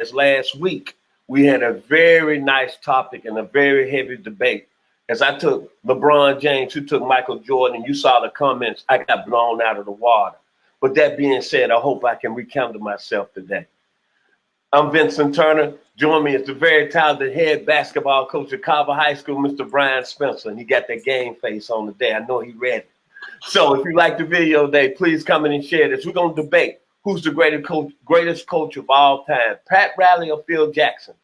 as last week we had a very nice topic and a very heavy debate. As I took LeBron James, who took Michael Jordan, you saw the comments, I got blown out of the water. But that being said, I hope I can recount myself today. I'm Vincent Turner. Join me as the very talented head basketball coach at Carver High School, Mr. Bryan Spencer. And he got that game face on today. I know he ready. So if you like the video today, please come in and share this. We're going to debate who's the greatest coach of all time, Pat Riley or Phil Jackson.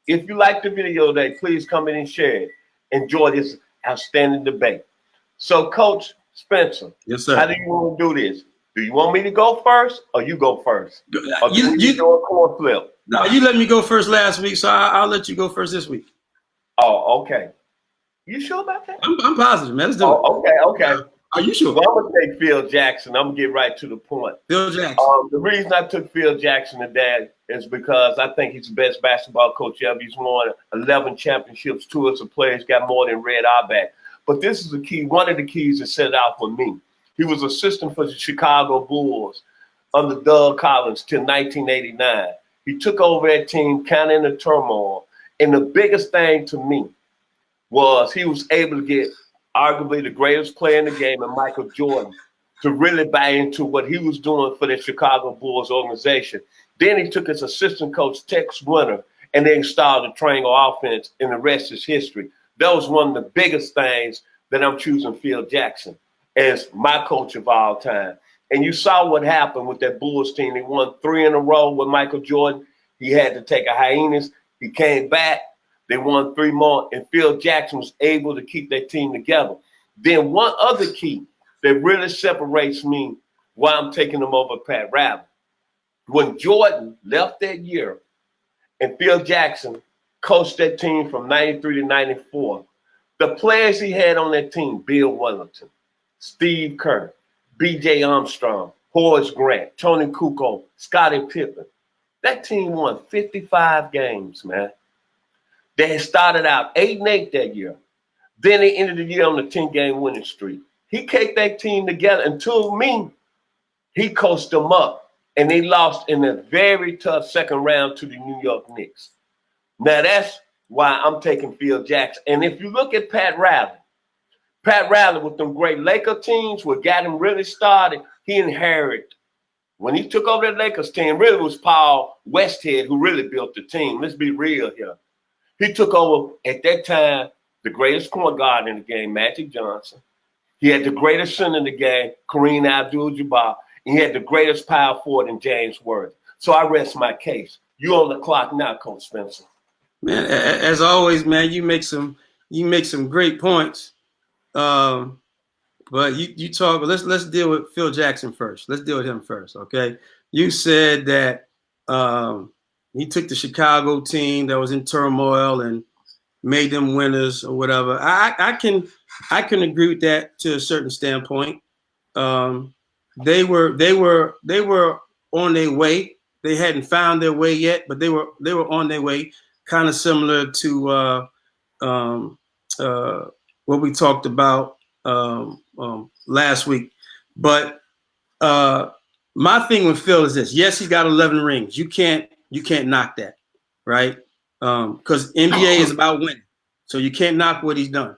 If you like the video today, please come in and share it. Enjoy this outstanding debate. So, Coach Spencer, yes, sir. How do you want to do this? Do you want me to go first or you go first? Or you do a coin flip? No, you let me go first last week, so I'll let you go first this week. Oh, okay. You sure about that? I'm positive, man. Let's do it. Okay. Are you sure? Well, I'm going to take Phil Jackson. I'm going to get right to the point. Phil Jackson. The reason I took Phil Jackson today is because I think he's the best basketball coach ever. He's won 11 championships, 2 as a player. He's got more than Red Auerbach. But this is the key. One of the keys that set out for me. He was assistant for the Chicago Bulls under Doug Collins till 1989. He took over that team kind of in the turmoil. And the biggest thing to me was he was able to get arguably the greatest player in the game, and Michael Jordan, to really buy into what he was doing for the Chicago Bulls organization. Then he took his assistant coach, Tex Winter, and then started the triangle offense, and the rest is history. That was one of the biggest things that I'm choosing Phil Jackson as my coach of all time. And you saw what happened with that Bulls team. They won 3 in a row with Michael Jordan. He had to take a hiatus. He came back. They won 3 more, and Phil Jackson was able to keep that team together. Then one other key that really separates me why I'm taking him over Pat Riley. When Jordan left that year and Phil Jackson coached that team from 93 to 94, the players he had on that team, Bill Wellington, Steve Kerr, B.J. Armstrong, Horace Grant, Tony Kukoc, Scottie Pippen, that team won 55 games, man. They had started out 8-8 that year. Then they ended the year on a 10-game winning streak. He kept that team together. And to me, he coached them up. And they lost in a very tough second round to the New York Knicks. Now, that's why I'm taking Phil Jackson. And if you look at Pat Riley with them great Laker teams, what got him really started, he inherited. When he took over that Lakers team, really was Paul Westhead who really built the team. Let's be real here. He took over, at that time, the greatest point guard in the game, Magic Johnson. He had the greatest center in the game, Kareem Abdul-Jabbar. And he had the greatest power forward in James Worthy. So I rest my case. You on the clock now, Coach Spencer. Man, as always, man, you make some great points. But you talk. Let's deal with Phil Jackson first. Let's deal with him first, okay? You said that he took the Chicago team that was in turmoil and made them winners or whatever. I can agree with that to a certain standpoint. They were on their way. They hadn't found their way yet, but they were on their way. Kind of similar to what we talked about last week. But my thing with Phil is this: yes, he got 11 rings. You can't knock that, right? Because NBA is about winning, so you can't knock what he's done.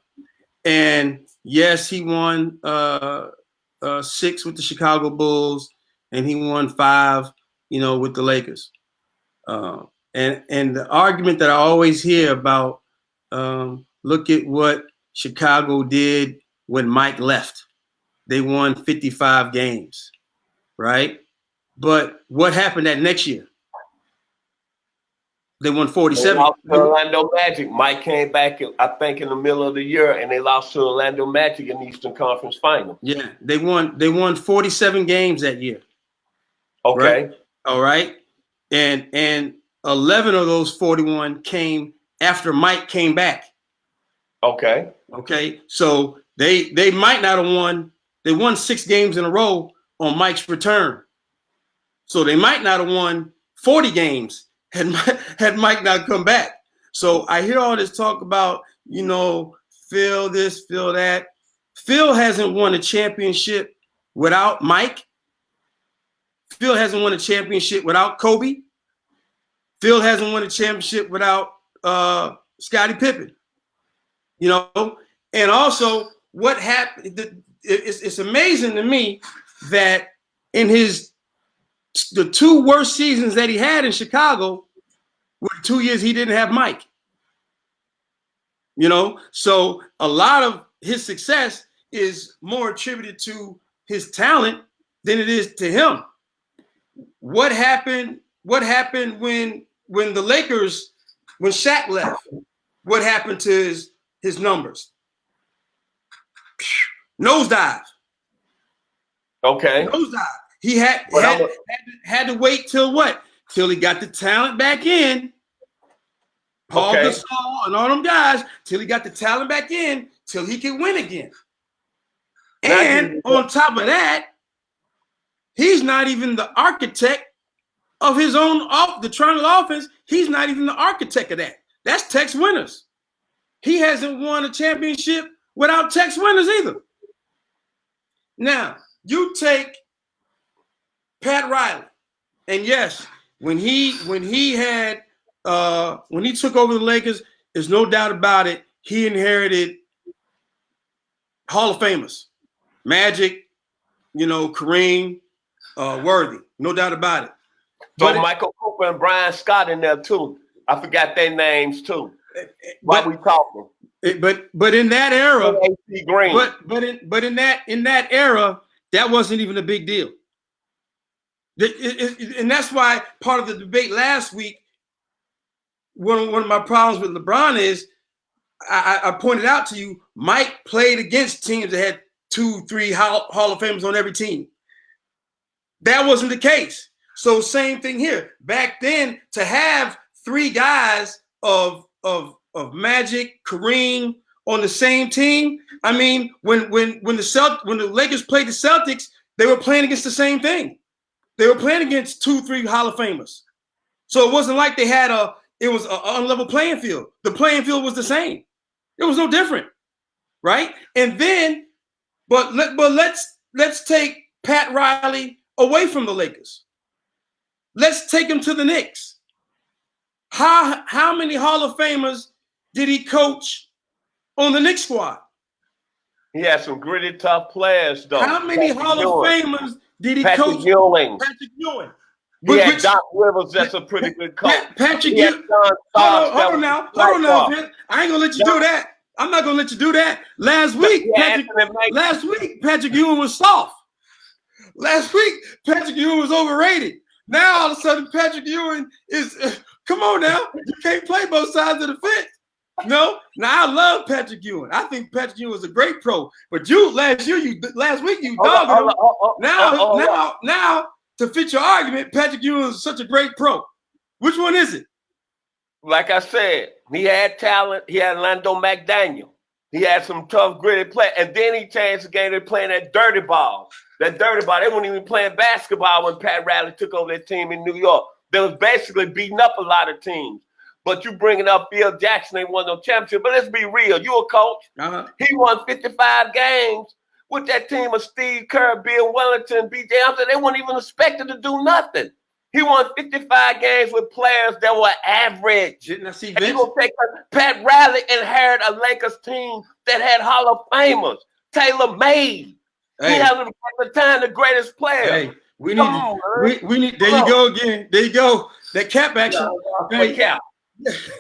And yes, he won 6 with the Chicago Bulls, and he won 5, with the Lakers. And the argument that I always hear about, look at what Chicago did when Mike left. They won 55 games, right? But what happened that next year? They won 47. They lost to Orlando Magic. Mike came back, I think, in the middle of the year, and they lost to Orlando Magic in the Eastern Conference Final. Yeah, they won 47 games that year. Okay. Right? All right. And 11 of those 41 came after Mike came back. Okay. Okay. So they might not have won. They won 6 games in a row on Mike's return. So they might not have won 40 games had Mike not come back. So I hear all this talk about, Phil this, Phil that. Phil hasn't won a championship without Mike. Phil hasn't won a championship without Kobe. Phil hasn't won a championship without Scottie Pippen. You know, and also what happened? It's amazing to me that in the 2 worst seasons that he had in Chicago were 2 years he didn't have Mike. You know, so a lot of his success is more attributed to his talent than it is to him. What happened? What happened when the Lakers, when Shaq left? What happened to his numbers? Nosedive. Okay. Nosedive. He had to wait till what? Till he got the talent back in. Paul Gasol and all them guys, till he got the talent back in, till he could win again. And on top of that, he's not even the architect of his own the Toronto offense. He's not even the architect of that. That's Tex Winters. He hasn't won a championship without Tex Winters either. Now, you take Pat Riley, and yes, when he took over the Lakers, there's no doubt about it, he inherited Hall of Famers. Magic, you know, Kareem, Worthy, no doubt about it. So Michael Cooper and Brian Scott in there too. I forgot their names too. While we talking. But in that era, Green. But in that era, that wasn't even a big deal. And that's why part of the debate last week, one of my problems with LeBron is I pointed out to you, Mike played against teams that had 2-3 Hall of Famers on every team. That wasn't the case. So same thing here. Back then, to have 3 guys of Magic, Kareem on the same team. I mean, when the Lakers played the Celtics, they were playing against the same thing. They were playing against 2-3 Hall of Famers. So it wasn't like it was an unlevel playing field. The playing field was the same. It was no different, right? And then, but let's take Pat Riley away from the Lakers. Let's take him to the Knicks. How many Hall of Famers did he coach on the Knicks squad? He had some gritty, tough players, though. How many Hall of Famers did he coach? Patrick Ewing. He had Doc Rivers. That's a pretty good coach. Patrick Ewing. Hold on now. I ain't gonna let you do that. I'm not gonna let you do that. Last week, Patrick Ewing was soft. Last week, Patrick Ewing was overrated. Now all of a sudden, Patrick Ewing is. Come on now, you can't play both sides of the fence. No, now I love Patrick Ewing. I think Patrick Ewing was a great pro. But last week you dogged him. Now to fit your argument, Patrick Ewing is such a great pro. Which one is it? Like I said, he had talent. He had Lando McDaniel. He had some tough, gritty play. And then he changed the game to playing that dirty ball. That dirty ball. They weren't even playing basketball when Pat Riley took over that team in New York. They was basically beating up a lot of teams. But you bringing up Phil Jackson, they won no championship. But let's be real. You a coach. Uh-huh. He won 55 games with that team of Steve Kerr, Bill Wellington, B.J. Armstrong. They weren't even expected to do nothing. He won 55 games with players that were average. Didn't I see Vince? And you take Pat Riley inherited a Lakers team that had Hall of Famers. Taylor made. Hey. He had at the time the greatest player. Hey, we need. There you go again. There you go. That cap action. Hey. Cap.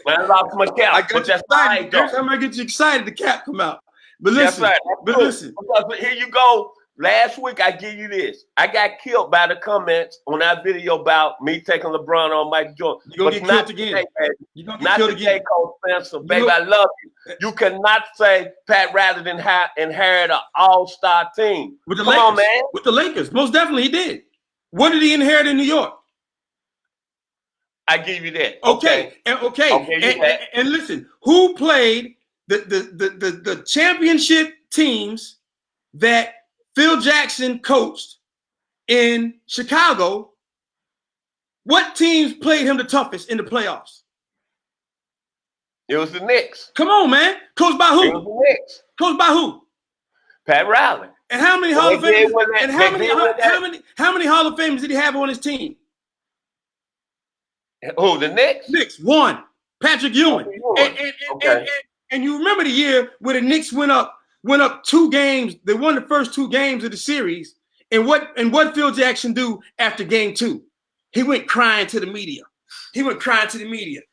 When I lost my cap. I got you excited. Every time I get you excited, the cap come out. But listen. That's right. Listen. Here you go. Last week, I give you this. I got killed by the comments on that video about me taking LeBron on Mike Jordan. You're going to get killed again. You're going to get killed again. Coach Spencer. Baby, I love you. You cannot say Pat Riley didn't inherit an all-star team. With the Lakers. Come on, man. With the Lakers. Most definitely he did. What did he inherit in New York? I give you that. Okay. And listen, who played the championship teams that Phil Jackson coached in Chicago? What teams played him the toughest in the playoffs? It was the Knicks. Come on, man. Coached by who? It was the Knicks. Coached by who? Pat Riley. And how many Hall of Famers? And how many Hall of Famers did he have on his team? Who, the Knicks? Knicks won. Patrick Ewing. Okay. And you remember the year where the Knicks went up 2 games. They won the first 2 games of the series. And what Phil Jackson do after game 2? He went crying to the media.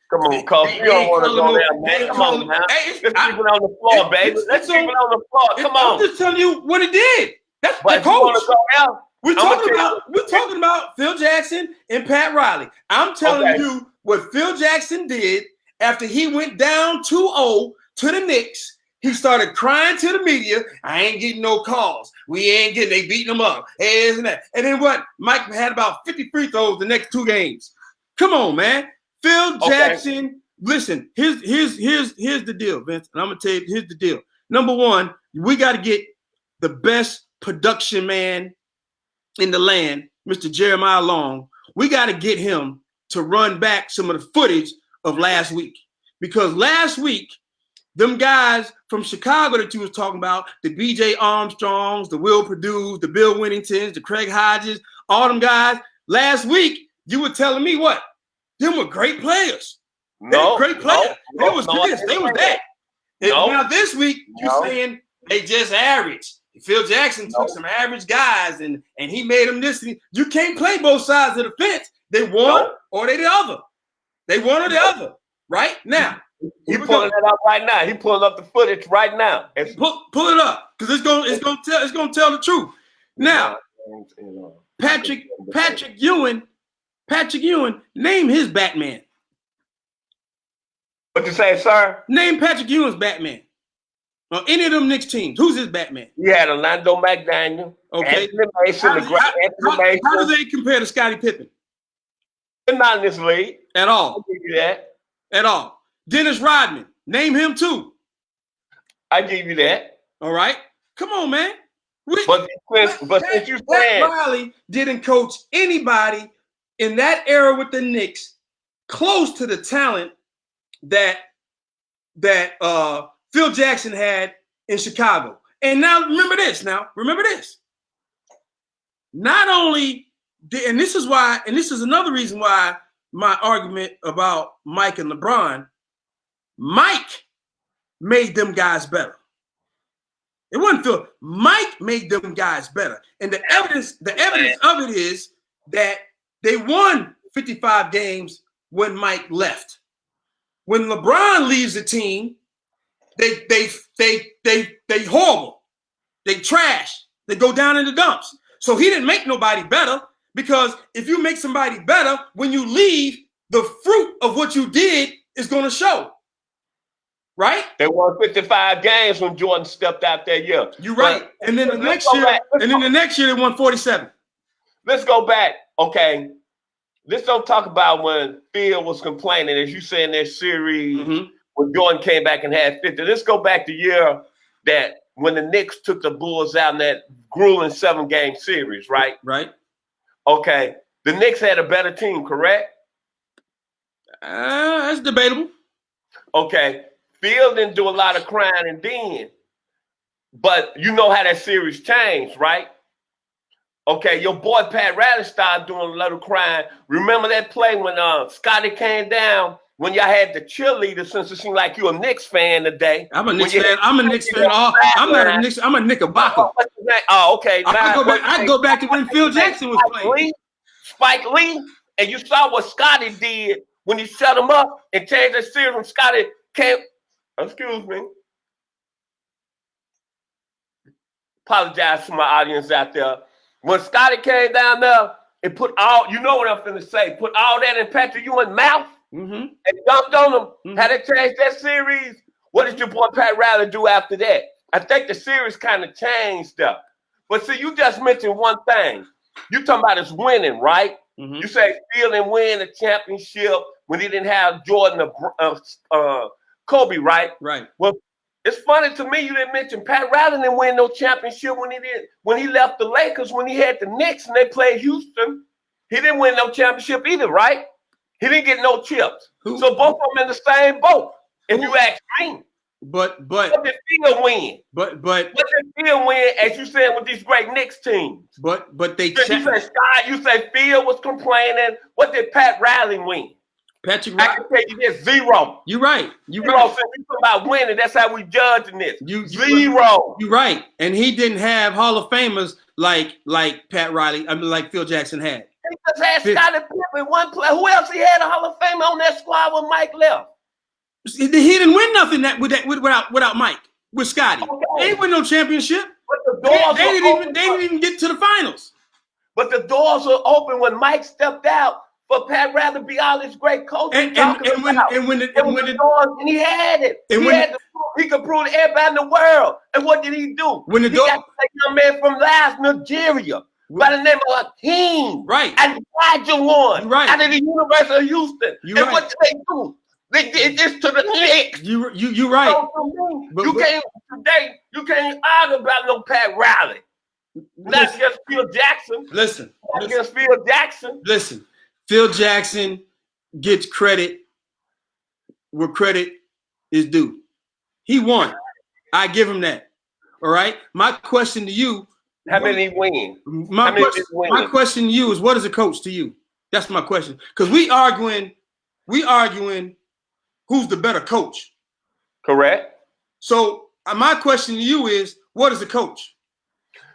Come on, Coach. You don't want to go there, man. Come on, man. Let's keep it on the floor, baby. Let's keep it on the floor. Come on. I'm just telling you what it did. That's the coach. We're talking about Phil Jackson and Pat Riley. I'm telling you what Phil Jackson did after he went down 2-0 to the Knicks. He started crying to the media. I ain't getting no calls. They beating him up. And that. And then what? Mike had about 50 free throws the next 2 games. Come on, man. Phil Jackson. Listen, here's the deal, Vince. And I'm gonna tell you, here's the deal. Number one, we got to get the best production man in the land, Mr. Jeremiah Long. We got to get him to run back some of the footage of last week. Because last week, them guys from Chicago that you was talking about, the B.J. Armstrongs, the Will Purdue's, the Bill Winningtons, the Craig Hodges, all them guys, last week, you were telling me what? Them were great players. Great players. They was that. Now this week, you're saying they just average. Phil Jackson took some average guys and he made them this. You can't play both sides of the fence. They one or they the other. They one or the other. Right now. He's pulling it up right now. He pulling up the footage right now. Pull it up because it's gonna tell the truth. Now, Patrick Ewing, name his Batman. What you say, sir? Name Patrick Ewing's Batman. On any of them Knicks teams, who's his Batman? You had Orlando McDaniel. Okay. How do they compare to Scottie Pippen? They're not in this league. At all. I'll give you that. At all. Dennis Rodman. Name him too. I give you that. All right. Come on, man. But since you Pat Riley didn't coach anybody in that era with the Knicks close to the talent that Phil Jackson had in Chicago. And now remember this. Not only did, and this is another reason why my argument about Mike and LeBron, Mike made them guys better. It wasn't Phil. Mike made them guys better. And the evidence of it is that they won 55 games when Mike left. When LeBron leaves the team, they horrible. They trash. They go down in the dumps. So he didn't make nobody better, because if you make somebody better, when you leave, the fruit of what you did is going to show. Right? They won 55 games when Jordan stepped out that year. You're right. And then the next year they won 47. Let's go back. Okay. Let's don't talk about when Phil was complaining, as you say in that series, when Jordan came back and had 50. Let's go back the year that when the Knicks took the Bulls out in that grueling 7-game series, right? Right. Okay. The Knicks had a better team, correct? That's debatable. Okay. Phil didn't do a lot of crying and then, but you know how that series changed, right? Okay, your boy Pat Riley started doing a little crying. Remember that play when Scotty came down, when y'all had the cheerleader, since it seemed like you're a Knicks fan today? I'm a Knicks fan. I'm a Knicks fan. I'm not a Knicks. I'm a Knickerbocker. Oh, okay. I go back to when Phil Jackson was playing. Spike Lee, and you saw what Scotty did when he shut him up and changed the series when Scotty came. Excuse me. Apologize to my audience out there. When Scotty came down there and put all, you know what I'm finna say, put all that in Patrick Ewing's mouth and dumped on him, had it changed that series. What did your boy Pat Riley do after that? I think the series kind of changed up. But see, you just mentioned one thing. You talking about his winning, right? You say Phil didn't win a championship when he didn't have Jordan Kobe, right? Right. Well, it's funny to me you didn't mention Pat Riley didn't win no championship when he left the Lakers, when he had the Knicks and they played Houston. He didn't win no championship either, right? He didn't get no chips. So both of them in the same boat. If you ask me. But what did Phil win? But what did Phil win, as you said, with these great Knicks teams? But they you say Phil was complaining. What did Pat Riley win? Patrick I Riley. can tell you this, zero. You're right. You're Zero. right. Since we talk about winning, that's how we judging this. Zero. You're right. And he didn't have Hall of Famers like Pat Riley. I mean, like Phil Jackson had. He just had Scottie Pippen, one player. Who else he had a Hall of Fame on that squad when Mike left? He didn't win nothing without Mike, with Scotty. Okay. They didn't win no championship. But the doors they didn't even get to the finals. But the doors were open when Mike stepped out for Pat Riley to be all this great coach. And when the doors, and he had it. He could prove to everybody in the world. And what did he do? When the he got a young man from Laos, Nigeria, by the name of Hakeem. Right. And Elijah Warren. Right. Out of the University of Houston. What did they do? They did this to the Knicks. You right. So you can't argue about no Pat Riley. Not against Phil Jackson. Listen. Against Phil Jackson. Listen. Phil Jackson gets credit where credit is due. He won. I give him that. All right. My question to you. How many win? My question to you is, what is a coach to you? That's my question. Because we arguing who's the better coach. Correct. So my question to you is, what is a coach?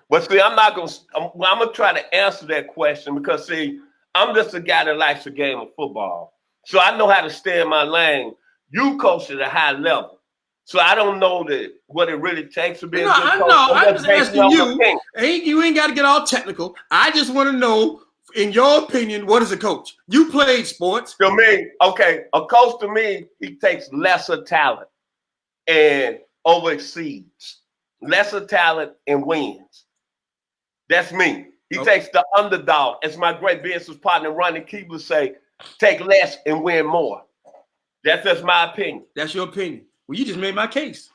Well, see, I'm gonna try to answer that question because see, I'm just a guy that likes the game of football. So I know how to stay in my lane. You coach at a high level. So I don't know what it really takes to be a good coach. No, I'm just asking you. You ain't got to get all technical. I just want to know, in your opinion, what is a coach? You played sports. To me, okay, a coach to me, he takes lesser talent and overexceeds. Lesser talent and wins. That's me. He takes the underdog. As my great business partner, Ronnie Keeble, say, take less and win more. That's just my opinion. That's your opinion. Well, you just made my case.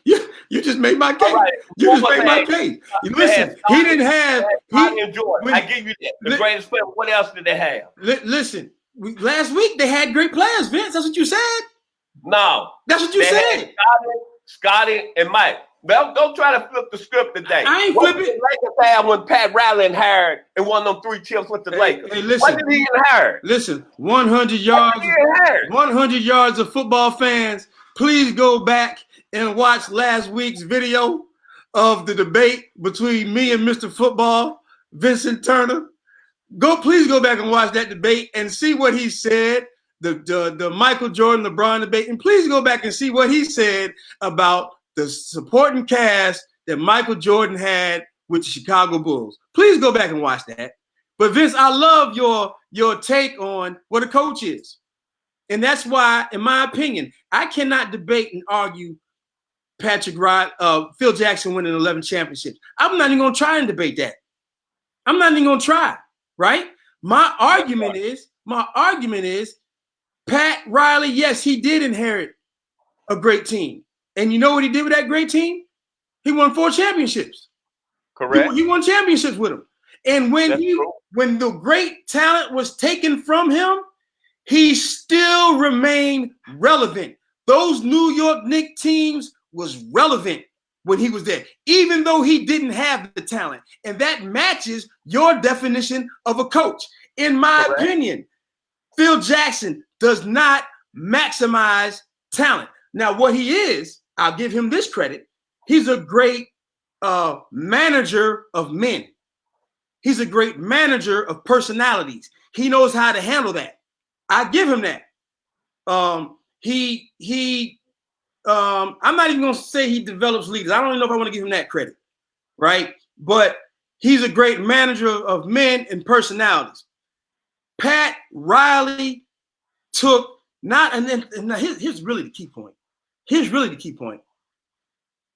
you just made my case. Right. You just made my case. Listen, he didn't have. I give you that. The greatest player. What else did they have? Listen, last week they had great players, Vince. That's what you said. No. That's what you said. Scotty and Mike. Well, don't try to flip the script today. I ain't flipping. What did the Lakers have when Pat Riley inherited and won them 3 chips with the Lakers? Hey, listen, what did he inherit? Listen, 100 yards. 100 yards of football fans. Please go back and watch last week's video of the debate between me and Mr. Football, Vincent Turner. Please go back and watch that debate and see what he said. The Michael Jordan, LeBron debate, and please go back and see what he said about the supporting cast that Michael Jordan had with the Chicago Bulls. Please go back and watch that. But Vince, I love your take on what a coach is. And that's why, in my opinion, I cannot debate and argue Phil Jackson winning 11 championships. I'm not even going to try and debate that. I'm not even going to try, right? My argument is Pat Riley, yes, he did inherit a great team. And you know what he did with that great team? He won 4 championships. Correct. He won championships with them. And when the great talent was taken from him, he still remained relevant. Those New York Knicks teams was relevant when he was there, even though he didn't have the talent. And that matches your definition of a coach. In my opinion, Phil Jackson does not maximize talent. Now, what he is, I'll give him this credit. He's a great manager of men. He's a great manager of personalities. He knows how to handle that. I give him that. I'm not even going to say he develops leaders. I don't even know if I want to give him that credit, right? But he's a great manager of men and personalities. Pat Riley took here's really the key point.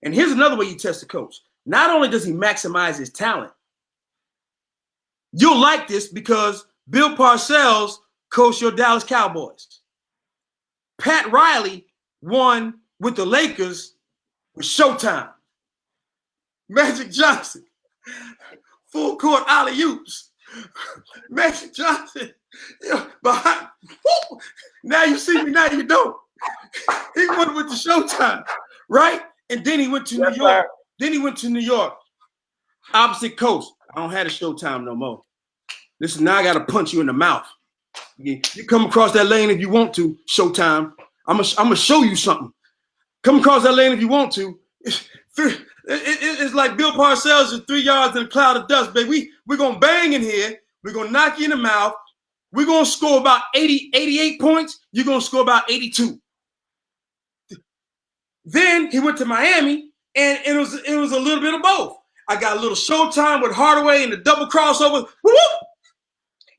And here's another way you test a coach. Not only does he maximize his talent, you'll like this because Bill Parcells coached your Dallas Cowboys. Pat Riley won with the Lakers with Showtime. Magic Johnson, full court alley-oops. Magic Johnson, behind. Now you see me, now you don't. He went with the Showtime, right? And then he went to New York. Then he went to New York. Opposite coast. I don't have the Showtime no more. Listen, now I got to punch you in the mouth. You come across that lane if you want to, Showtime. I'm gonna show you something. Come across that lane if you want to. It's like Bill Parcells is 3 yards in a cloud of dust, baby. We're gonna bang in here. We're gonna knock you in the mouth. We're gonna score about 80, 88 points. You're gonna score about 82. Then he went to Miami, and it was a little bit of both. I got a little Showtime with Hardaway and the double crossover. Whoop!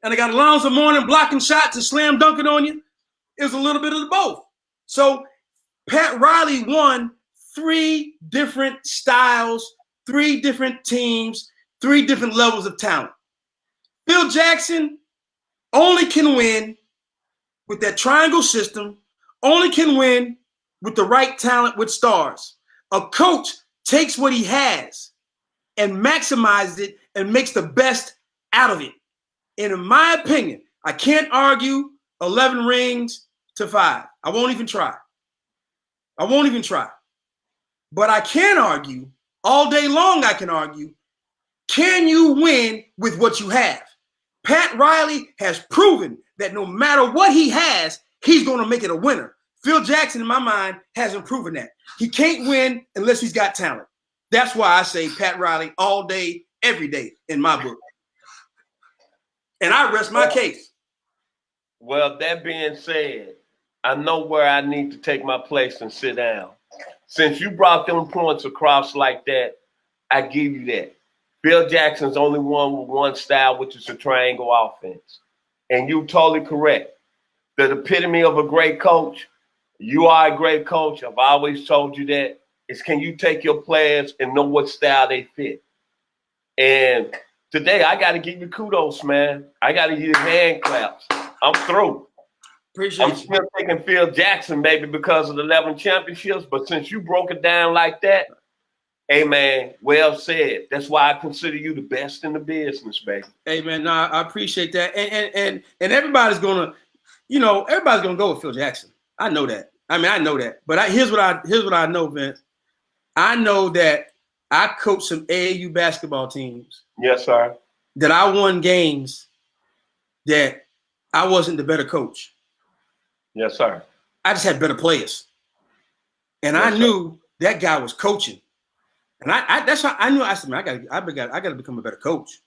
And I got Alonzo Mourning blocking shots and slam dunking on you. It was a little bit of both. So Pat Riley won 3 different styles, 3 different teams, 3 different levels of talent. Phil Jackson only can win with that triangle system, only can win with the right talent with stars. A coach takes what he has and maximizes it and makes the best out of it. And in my opinion, I can't argue 11 rings to 5. I won't even try. But I can argue, all day long I can argue, can you win with what you have? Pat Riley has proven that no matter what he has, he's going to make it a winner. Phil Jackson, in my mind, hasn't proven that. He can't win unless he's got talent. That's why I say Pat Riley all day, every day in my book. And I rest my case. Well, that being said, I know where I need to take my place and sit down. Since you brought them points across like that, I give you that. Phil Jackson's only one with one style, which is a triangle offense. And you're totally correct. The epitome of a great coach, you are a great coach. I've always told you that. Is can you take your players and know what style they fit? And today, I got to give you kudos, man. I got to give you hand claps. I'm through. Appreciate I'm still taking Phil Jackson, baby, because of the 11 championships. But since you broke it down like that, hey, man, well said. That's why I consider you the best in the business, baby. Hey, man, no, I appreciate that. And everybody's going to, everybody's going to go with Phil Jackson. I know that. I know that. But here's what I know, Vince. I know that I coached some AAU basketball teams. Yes, sir. That I won games that I wasn't the better coach. Yes, sir. I just had better players. And yes, I knew that guy was coaching. And that's how I knew. I said, man, I got to become a better coach.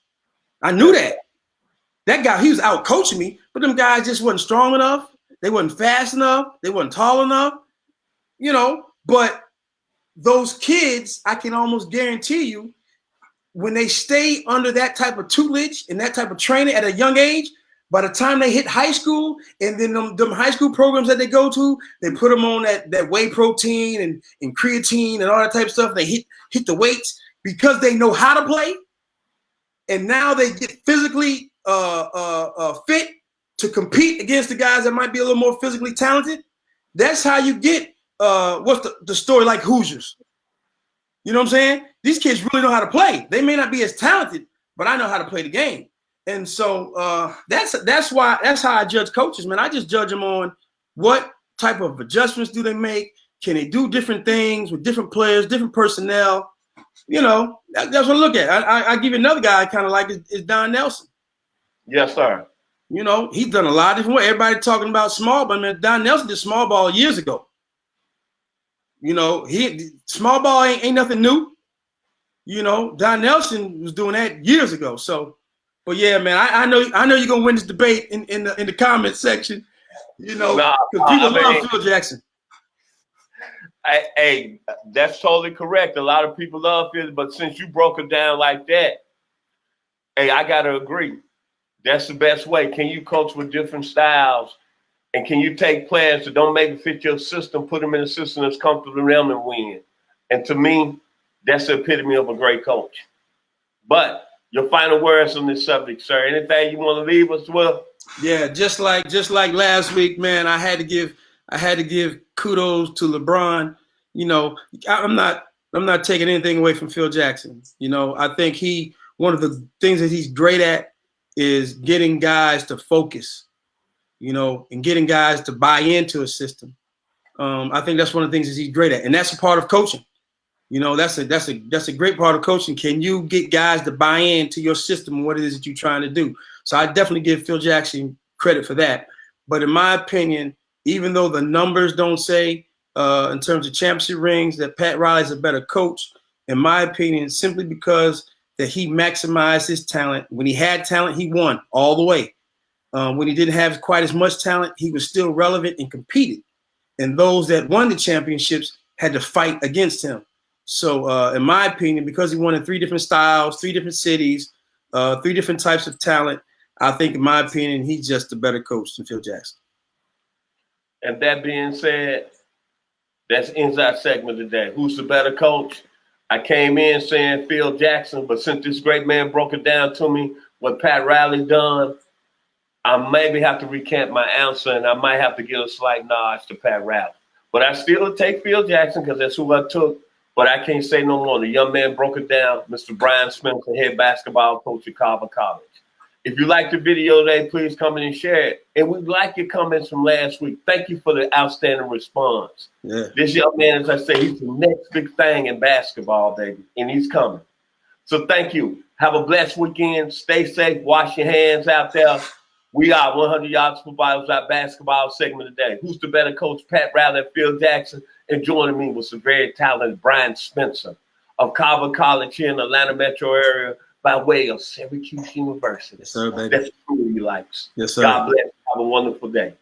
I knew that. That guy, he was out coaching me, but them guys just wasn't strong enough. They wasn't fast enough. They wasn't tall enough. But those kids, I can almost guarantee you, when they stay under that type of tutelage and that type of training at a young age, by the time they hit high school and then them high school programs that they go to, they put them on that whey protein and creatine and all that type of stuff. They hit the weights because they know how to play. And now they get physically fit to compete against the guys that might be a little more physically talented. That's how you get what's the story like Hoosiers. You know what I'm saying? These kids really know how to play. They may not be as talented, but I know how to play the game. And so that's how I judge coaches, man. I just judge them on what type of adjustments do they make. Can they do different things with different players, different personnel? That's what I look at. I give you another guy I kind of like is Don Nelson. Yes, sir. He's done a lot of different ways. Everybody talking about small ball, man. Don Nelson did small ball years ago. Small ball ain't nothing new. Don Nelson was doing that years ago. So, but yeah, man, I know you're gonna win this debate in the comment section. Because people love Phil Jackson. Hey, that's totally correct. A lot of people love Phil, but since you broke it down like that, hey, I gotta agree. That's the best way. Can you coach with different styles? And can you take players that don't make it fit your system, put them in a system that's comfortable to them and win? And to me, that's the epitome of a great coach. But your final words on this subject, sir. Anything you want to leave us with? Yeah, just like last week, man. I had to give kudos to LeBron. I'm not taking anything away from Phil Jackson. I think one of the things that he's great at is getting guys to focus. And getting guys to buy into a system. I think that's one of the things that he's great at, and that's a part of coaching. That's a great part of coaching. Can you get guys to buy into your system and what it is that you're trying to do? So I definitely give Phil Jackson credit for that. But in my opinion, even though the numbers don't say in terms of championship rings that Pat Riley's a better coach, in my opinion, simply because that he maximized his talent. When he had talent, he won all the way. When he didn't have quite as much talent, he was still relevant and competed. And those that won the championships had to fight against him. So in my opinion, because he won in 3 different styles, 3 different cities, 3 different types of talent, I think, in my opinion, he's just a better coach than Phil Jackson. And that being said, that's inside segment today. Who's the better coach? I came in saying Phil Jackson, but since this great man broke it down to me, what Pat Riley done, I maybe have to recant my answer, and I might have to give a slight nod to Pat Riley. But I still take Phil Jackson because that's who I took. But I can't say no more. The young man broke it down. Mr. Bryan Spencer, head basketball coach at Carver College. If you like the video today, please come in and share it. And we'd like your comments from last week. Thank you for the outstanding response. Yeah. This young man, as I say, he's the next big thing in basketball, baby, and he's coming. So thank you. Have a blessed weekend. Stay safe. Wash your hands out there. We are 100 Yards for Bibles, our basketball segment today. Who's the better coach, Pat Riley and Phil Jackson? And joining me was the very talented Bryan Spencer of Carver College here in the Atlanta metro area by way of Syracuse University. Yes, sir, baby. That's who he likes. Yes, sir. God bless. Have a wonderful day.